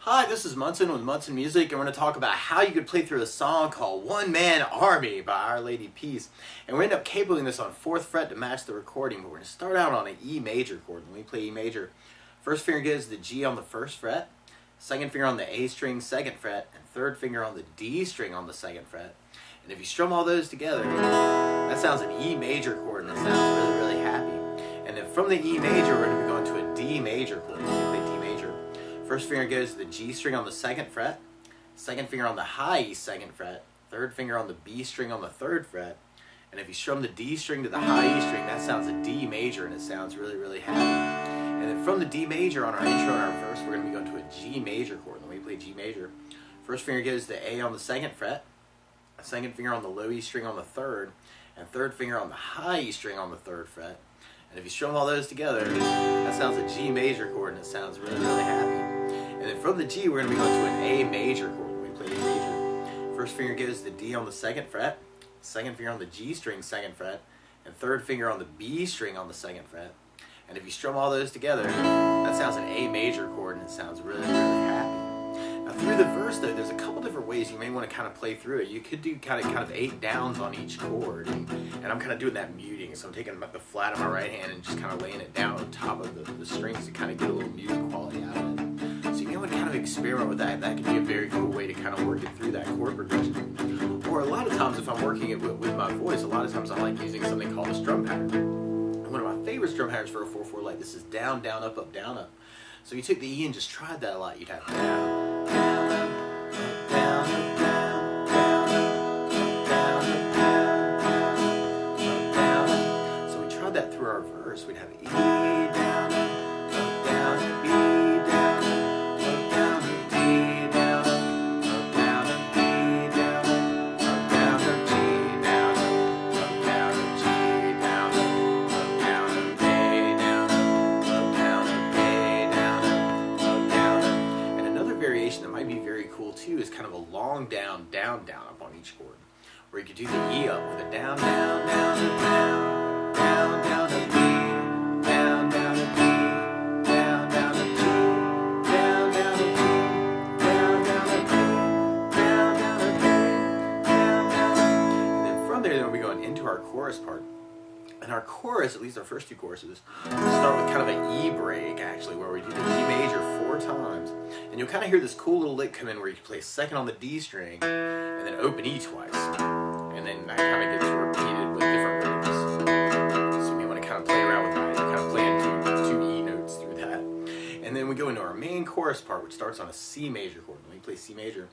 Hi, this is Munson with Munson Music, and we're going to talk about how you could play through a song called One Man Army by Our Lady Peace. And we're going to end up cabling this on 4th fret to match the recording, but we're going to start out on an E major chord. When we play E major, first finger goes to the G on the 1st fret, second finger on the A string, 2nd fret, and third finger on the D string on the 2nd fret. And if you strum all those together, that sounds an E major chord, and it sounds really, really happy. And then from the E major, we're going to be going to a D major chord. When we play D major, first finger goes to the G string on the 2nd fret, second finger on the high E 2nd fret, third finger on the B string on the 3rd fret, and if you strum the D string to the high E string, that sounds a D major, and it sounds really, really happy. And then from the D major on our intro and our verse, we're going to be going to a G major chord. When we play G major, first finger goes to the A on the 2nd fret, second finger on the low E string on the 3rd, and third finger on the high E string on the 3rd fret. And if you strum all those together, that sounds a G major chord, and it sounds really, really happy. And then from the G, we're going to be going to an A major chord when we play A major. First finger goes to the D on the 2nd fret, second finger on the G string 2nd fret, and third finger on the B string on the 2nd fret. And if you strum all those together, that sounds an A major chord, and it sounds really, really happy. Now through the verse though, there's a couple different ways you may want to kind of play through it. You could do kind of 8 downs on each chord, and I'm kind of doing that muting. So I'm taking the flat of my right hand and just kind of laying it down on top of the strings to kind of get a little muted quality out of it. So you may want to kind of experiment with that. That could be a very cool way to kind of work it through that chord progression. Or a lot of times if I'm working it with my voice, a lot of times I like using something called a strum pattern. And one of my favorite strum patterns for a 4/4 like this is down, down, up, up, down, up. So you took the E and just tried that a lot. You'd have down, down, up, down, up, down, down, up, down, up, down, up. So we tried that through our verse. We'd have E down, up, down, B down, up, down, D down, up, down, B down, up, down, G down, up, down, G down, up, down, A down, up, down, A down, up, down. And another variation that might be very cool too is kind of a long down, down, down up on each chord, where you could do the E up with a down, down, down, down, down, down, a B, down, down, a B, down, down, a G, down, down, a B, down, down, a B, down, down, a B, down, down, and then from there, we'll be going into our chorus part. And our chorus, at least our first 2 choruses, start with kind of an E break, actually, where we do the E major 4 times. And you'll kind of hear this cool little lick come in where you play 2nd on the D string, and then open E twice. And then that kind of gets repeated with different rhythms. So you want to kind of play around with that. You kind of play into 2 E notes through that. And then we go into our main chorus part, which starts on a C major chord. When we play C major,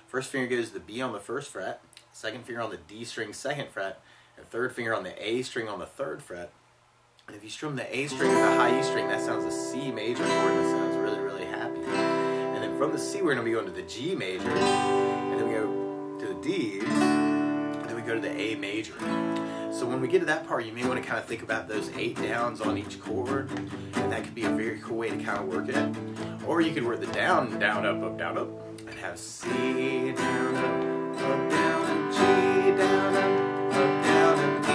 first finger goes to the B on the 1st fret, second finger on the D string 2nd fret, and third finger on the A string on the 3rd fret. And if you strum the A string to the high E string, that sounds a C major chord, and it sounds really, really happy. And then from the C, we're going to be going to the G major, and then we go to the D, and then we go to the A major. So when we get to that part, you may want to kind of think about those 8 downs on each chord, and that could be a very cool way to kind of work it. Or you could work the down, down, up, down, and have C, down, up, down, G, down, up, down, and E,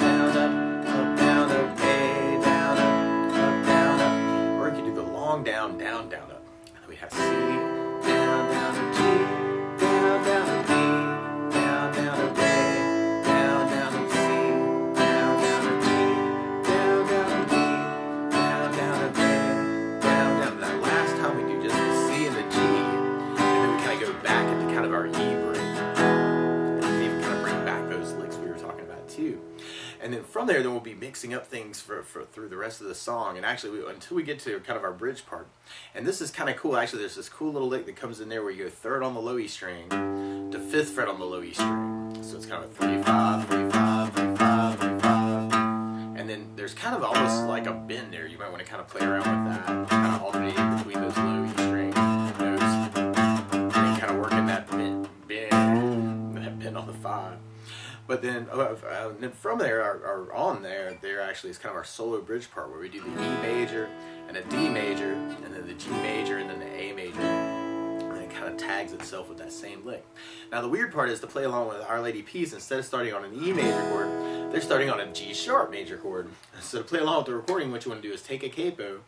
down, up, down, up, A, down, up, or you could do the long down, down, down, up. And then we have C, down, down, and G, down, down, and E, down, down, and A, down, down, and C, down, down, and G, down, down, and E, down, down, and A, down, down. And that last time we do just the C and the G, and then we kind of go back into kind of our E break. Too. And then from there, we'll be mixing up things through the rest of the song, and actually until we get to kind of our bridge part. And this is kind of cool. Actually, there's this cool little lick that comes in there where you go 3rd on the low E string to 5th fret on the low E string. So it's kind of a 3, 5, 3, 5, 3, 5, 3, 5. And then there's kind of almost like a bend there. You might want to kind of play around with that, kind of alternating between those low E string notes, and then kind of working that bend on the 5. But then from there, there actually is kind of our solo bridge part where we do the E major and a D major, and then the G major, and then the A major. And it kind of tags itself with that same lick. Now the weird part is to play along with Our Lady Peace, instead of starting on an E major chord, they're starting on a G sharp major chord. So to play along with the recording, what you want to do is take a capo,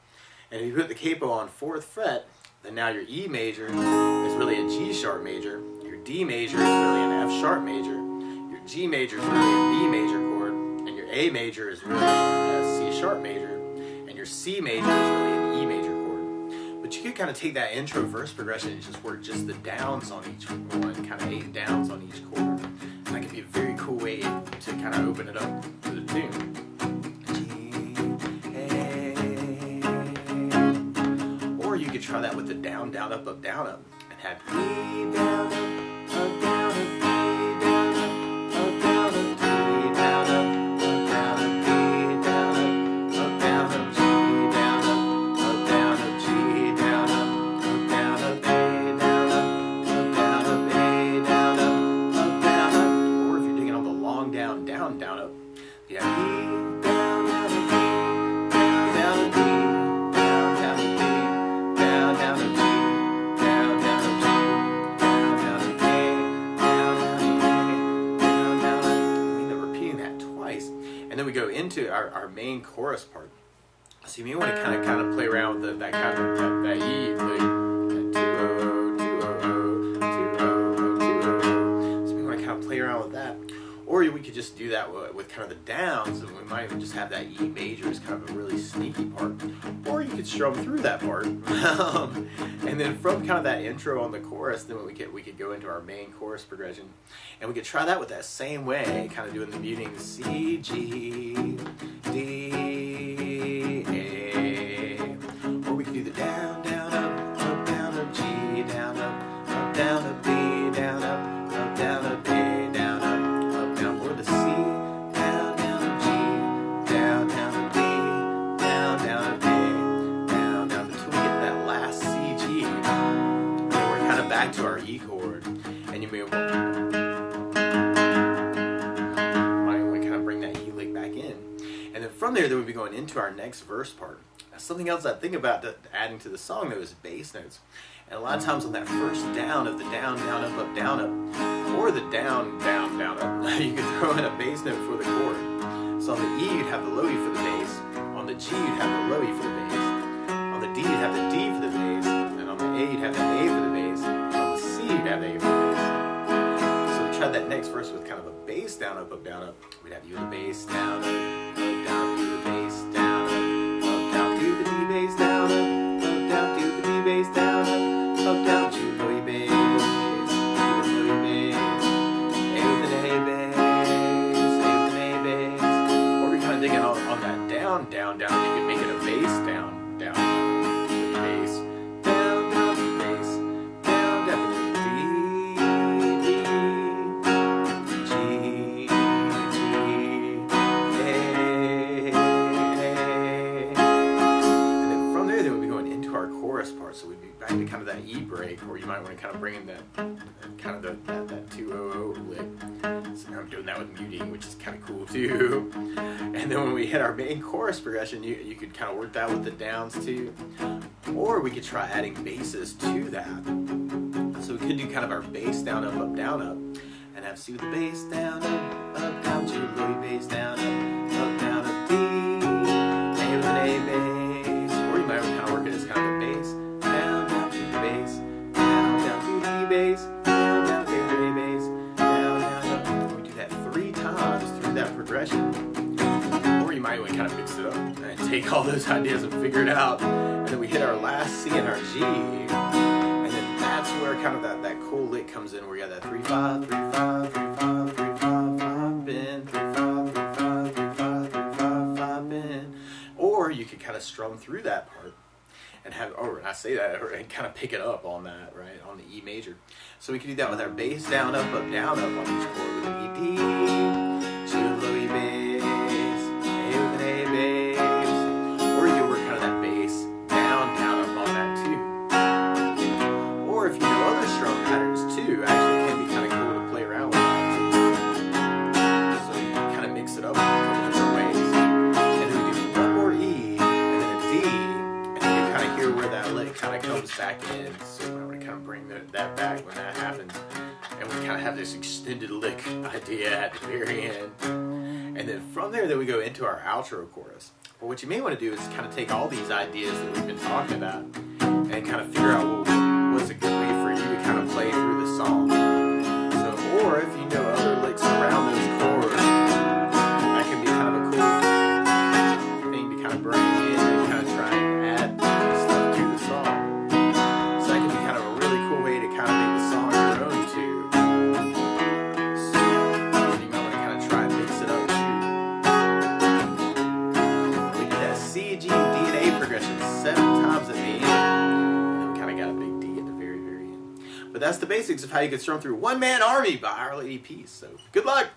and if you put the capo on 4th fret, Then now your E major is really a G sharp major. Your D major is really an F sharp major. Your G major is really a B major chord. And your A major is really a C sharp major. And your C major is really an E major chord. But you could kind of take that intro verse progression and just work just the downs on each one, kind of 8 downs on each chord. And that could be a very cool way to kind of open it up to the tune. You could try that with the down, down, up, and have E, down, up, down, up, E, down, up, down, up, D, down, up, down, up, B, down, up, down, up, G, down, up, down, up, G, down, up, down, up, A, down, up, down, up, A, down, up, down, up. Or if you're digging on the long down, down, down, up, you have E, down, down, up, D, down, up, D. And then we go into our main chorus part. So you may want to kind of play around with that kind of that E, like that 2-0, 2-0, 2-0. So we want to kind of play around with that. Or we could just do that with kind of the downs, and we might even just have that E major as kind of a really sneaky part. Or you could strum through that part. And then from kind of that intro on the chorus, then we could go into our main chorus progression. And we could try that with that same way, kind of doing the muting C, G, D, A. Or we could do the down, down, up, down, up, G, down, up, down, up, B, down, up, down, up, A. Back to our E chord, and you may want to kind of bring that E lick back in, and then from there we'll be going into our next verse part. Now, something else I think about adding to the song though is bass notes, and a lot of times on that first down of the down, down, up, down, up, or the down, down, down, up, you could throw in a bass note for the chord. So on the E you'd have the low E for the bass, on the G you'd have the low E for the bass, on the D you'd have the D for the bass, and on the A you'd have the A for the bass. You'd have A for the bass. So we tried that next verse with kind of a bass down, up, down, up. We'd have you the bass down, up, down, do the bass down, down, do the D bass down, down, do the D bass down, down, to the low E bass, A with an A bass, or we kind of digging on that down, down, down. You could make it a bass down, down, bass. Part, so we'd be back to kind of that E break, or you might want to kind of bring in that kind of that 2-0 lick. So now I'm doing that with muting, which is kind of cool too. And then when we hit our main chorus progression, you could kind of work that with the downs too, or we could try adding basses to that. So we could do kind of our bass down, up, down, up, and have C with the bass down, up, down, to the low bass down, up, down, up, D, A with an A bass, or you might kind of work it as kind of a bass. Bass, down to D bass, down to A bass, down, up. We do that 3 times through that progression. Or you might want to kind of mix it up and take all those ideas and figure it out. And then we hit our last C and our G. And then that's where kind of that cool lick comes in, where you got that 3-5, 3-5, 3-5, 3-5, 5 bend, 3-5, 3-5, 3-5, 3-5, 5 bend. Or you could kind of strum through that part. And have, and I say that, and kind of pick it up on that, right, on the E major. So we can do that with our bass down, up, down, up on each chord with an E, D, to the low E bass, A with an A bass. Or you can work kind of that bass down, up on that too. Or if you know other strum patterns too, actually it can be kind of cool to play around with that too. So you can kind of mix it up in a couple different ways. And then we do one more E, and then a D. Hear where that lick kind of comes back in, so I want to kind of bring that back when that happens, and we kind of have this extended lick idea at the very end, and then from there, we go into our outro chorus. But what you may want to do is kind of take all these ideas that we've been talking about and kind of figure out, well, But that's the basics of how you can strum through One Man Army by Our Lady Peace. So good luck!